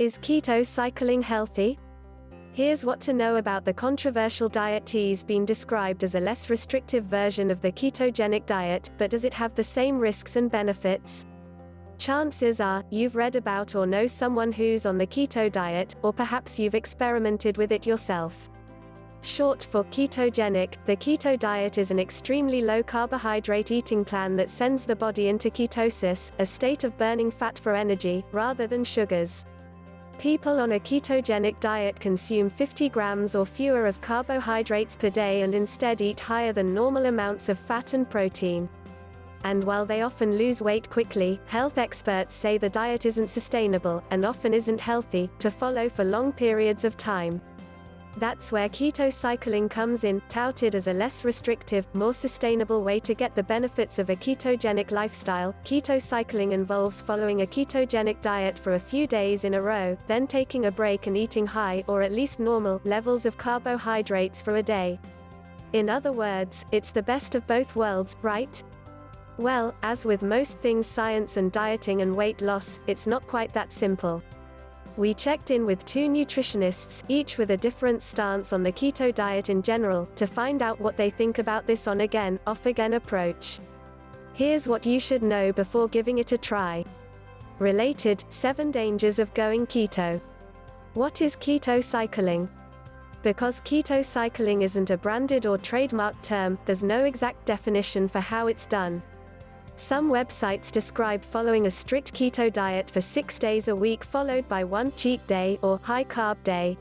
Is keto cycling healthy? Here's what to know about the controversial diet. T's been described as a less restrictive version of the ketogenic diet, but does it have the same risks and benefits? Chances are, you've read about or know someone who's on the keto diet, or perhaps you've experimented with it yourself. Short for ketogenic, the keto diet is an extremely low carbohydrate eating plan that sends the body into ketosis, a state of burning fat for energy, rather than sugars. People on a ketogenic diet consume 50 grams or fewer of carbohydrates per day and instead eat higher than normal amounts of fat and protein. And while they often lose weight quickly, health experts say the diet isn't sustainable, and often isn't healthy, to follow for long periods of time. That's where keto cycling comes in, touted as a less restrictive, more sustainable way to get the benefits of a ketogenic lifestyle. Keto cycling involves following a ketogenic diet for a few days in a row, then taking a break and eating high, or at least normal, levels of carbohydrates for a day. In other words, it's the best of both worlds, right? Well, as with most things science and dieting and weight loss, it's not quite that simple. We checked in with two nutritionists, each with a different stance on the keto diet in general, to find out what they think about this on-again, off-again approach. Here's what you should know before giving it a try. Related, 7 dangers of going keto. What is keto cycling? Because keto cycling isn't a branded or trademarked term, there's no exact definition for how it's done. Some websites describe following a strict keto diet for 6 days a week followed by one cheat day or high-carb day.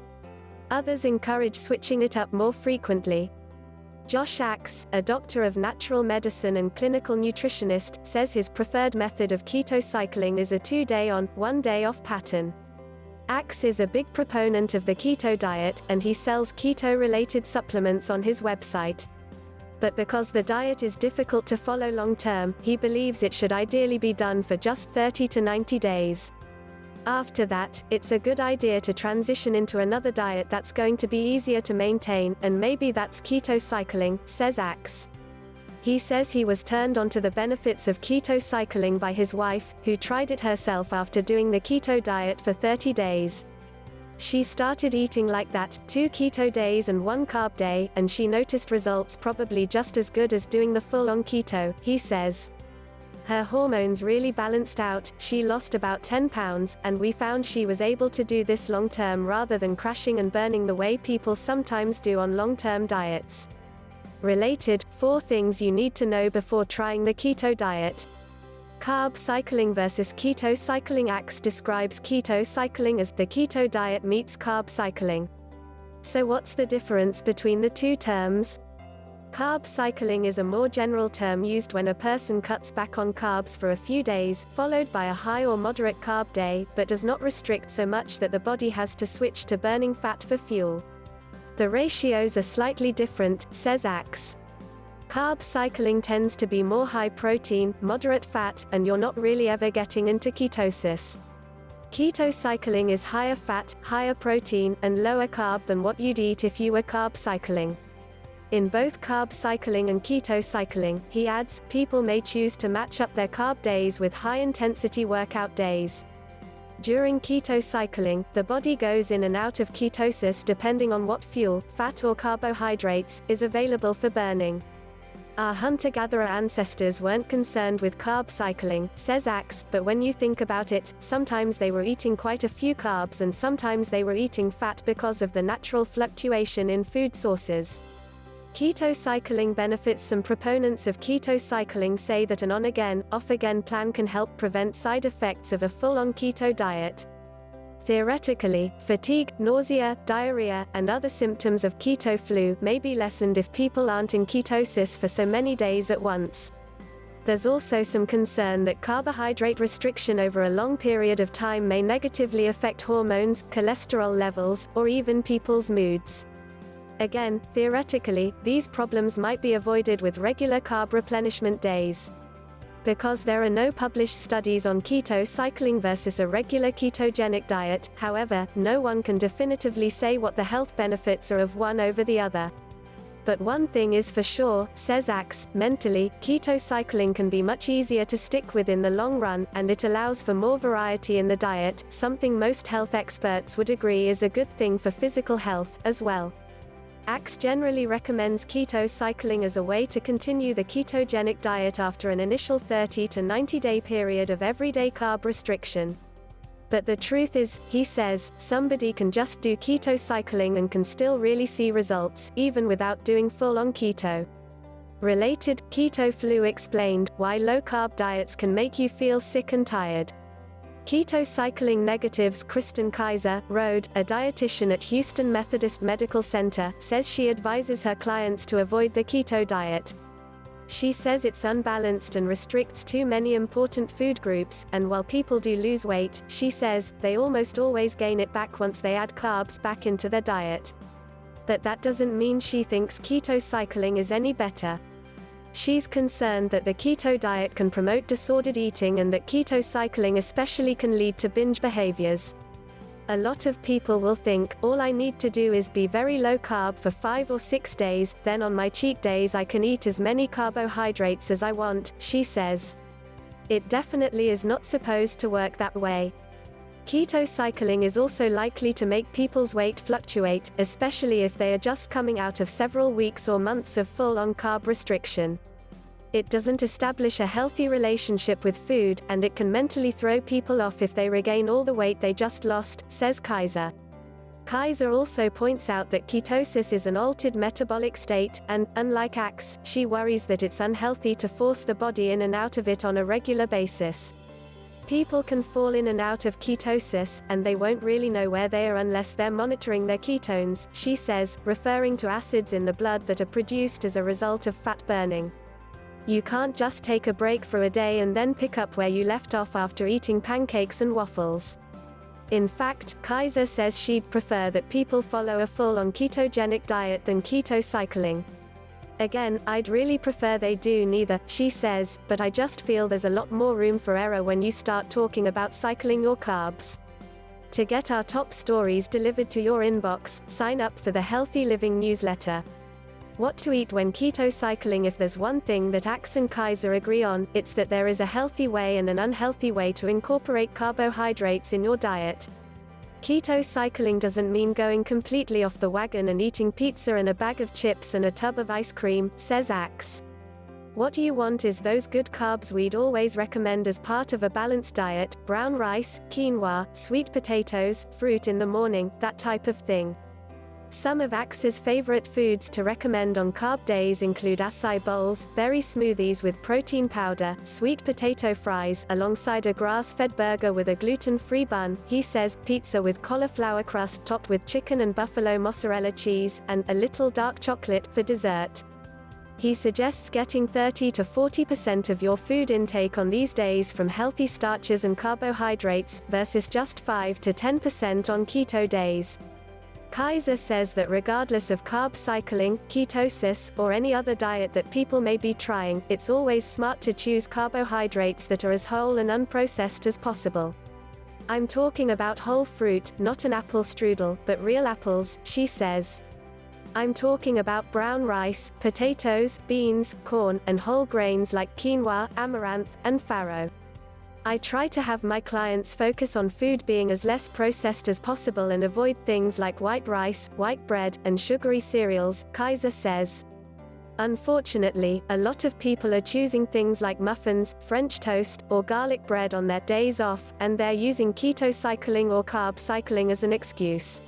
Others encourage switching it up more frequently. Josh Axe, a doctor of natural medicine and clinical nutritionist, says his preferred method of keto cycling is a 2-day on, 1-day off pattern. Axe is a big proponent of the keto diet, and he sells keto-related supplements on his website. But because the diet is difficult to follow long-term, he believes it should ideally be done for just 30 to 90 days. After that, it's a good idea to transition into another diet that's going to be easier to maintain, and maybe that's keto cycling, says Axe. He says he was turned onto the benefits of keto cycling by his wife, who tried it herself after doing the keto diet for 30 days. She started eating like that, 2 keto days and 1 carb day, and she noticed results probably just as good as doing the full-on keto, he says. Her hormones really balanced out, she lost about 10 pounds, and we found she was able to do this long-term rather than crashing and burning the way people sometimes do on long-term diets. Related, 4 things you need to know before trying the keto diet. Carb cycling versus keto cycling. Axe describes keto cycling as the keto diet meets carb cycling. So what's the difference between the two terms? Carb cycling is a more general term used when a person cuts back on carbs for a few days, followed by a high or moderate carb day, but does not restrict so much that the body has to switch to burning fat for fuel. The ratios are slightly different, says Axe. Carb cycling tends to be more high protein, moderate fat, and you're not really ever getting into ketosis. Keto cycling is higher fat, higher protein, and lower carb than what you'd eat if you were carb cycling. In both carb cycling and keto cycling, he adds, people may choose to match up their carb days with high-intensity workout days. During keto cycling, the body goes in and out of ketosis depending on what fuel, fat or carbohydrates, is available for burning. Our hunter-gatherer ancestors weren't concerned with carb cycling, says Axe, but when you think about it, sometimes they were eating quite a few carbs and sometimes they were eating fat because of the natural fluctuation in food sources. Keto cycling benefits. Some proponents of keto cycling say that an on-again, off-again plan can help prevent side effects of a full-on keto diet. Theoretically, fatigue, nausea, diarrhea, and other symptoms of keto flu may be lessened if people aren't in ketosis for so many days at once. There's also some concern that carbohydrate restriction over a long period of time may negatively affect hormones, cholesterol levels, or even people's moods. Again, theoretically, these problems might be avoided with regular carb replenishment days. Because there are no published studies on keto cycling versus a regular ketogenic diet, however, no one can definitively say what the health benefits are of one over the other. But one thing is for sure, says Axe, mentally, keto cycling can be much easier to stick with in the long run, and it allows for more variety in the diet, something most health experts would agree is a good thing for physical health, as well. Axe generally recommends keto cycling as a way to continue the ketogenic diet after an initial 30 to 90-day period of everyday carb restriction. But the truth is, he says, somebody can just do keto cycling and can still really see results, even without doing full-on keto. Related, Keto Flu explained why low-carb diets can make you feel sick and tired. Keto cycling negatives Kristen Kaiser, Road, a dietitian at Houston Methodist Medical Center, says she advises her clients to avoid the keto diet. She says it's unbalanced and restricts too many important food groups, and while people do lose weight, she says, they almost always gain it back once they add carbs back into their diet. But that doesn't mean she thinks keto cycling is any better. She's concerned that the keto diet can promote disordered eating and that keto cycling especially can lead to binge behaviors. A lot of people will think, all I need to do is be very low carb for 5 or 6 days, then on my cheat days I can eat as many carbohydrates as I want, she says. It definitely is not supposed to work that way. Keto cycling is also likely to make people's weight fluctuate, especially if they are just coming out of several weeks or months of full-on carb restriction. It doesn't establish a healthy relationship with food, and it can mentally throw people off if they regain all the weight they just lost, says Kaiser. Kaiser also points out that ketosis is an altered metabolic state, and, unlike Axe, she worries that it's unhealthy to force the body in and out of it on a regular basis. People can fall in and out of ketosis, and they won't really know where they are unless they're monitoring their ketones, she says, referring to acids in the blood that are produced as a result of fat burning. You can't just take a break for a day and then pick up where you left off after eating pancakes and waffles. In fact, Kaiser says she'd prefer that people follow a full-on ketogenic diet than keto cycling. Again, I'd really prefer they do neither, she says, but I just feel there's a lot more room for error when you start talking about cycling your carbs. To get our top stories delivered to your inbox, sign up for the Healthy Living newsletter. What to eat when keto cycling? If there's one thing that Axe and Kaiser agree on, it's that there is a healthy way and an unhealthy way to incorporate carbohydrates in your diet. Keto cycling doesn't mean going completely off the wagon and eating pizza and a bag of chips and a tub of ice cream, says Axe. What you want is those good carbs we'd always recommend as part of a balanced diet: brown rice, quinoa, sweet potatoes, fruit in the morning, that type of thing. Some of Axe's favorite foods to recommend on carb days include acai bowls, berry smoothies with protein powder, sweet potato fries, alongside a grass-fed burger with a gluten-free bun, he says, pizza with cauliflower crust topped with chicken and buffalo mozzarella cheese, and a little dark chocolate for dessert. He suggests getting 30 to 40% of your food intake on these days from healthy starches and carbohydrates, versus just 5 to 10% on keto days. Kaiser says that regardless of carb cycling, ketosis, or any other diet that people may be trying, it's always smart to choose carbohydrates that are as whole and unprocessed as possible. I'm talking about whole fruit, not an apple strudel, but real apples, she says. I'm talking about brown rice, potatoes, beans, corn, and whole grains like quinoa, amaranth, and farro. I try to have my clients focus on food being as less processed as possible and avoid things like white rice, white bread, and sugary cereals, Kaiser says. Unfortunately, a lot of people are choosing things like muffins, French toast, or garlic bread on their days off, and they're using keto cycling or carb cycling as an excuse.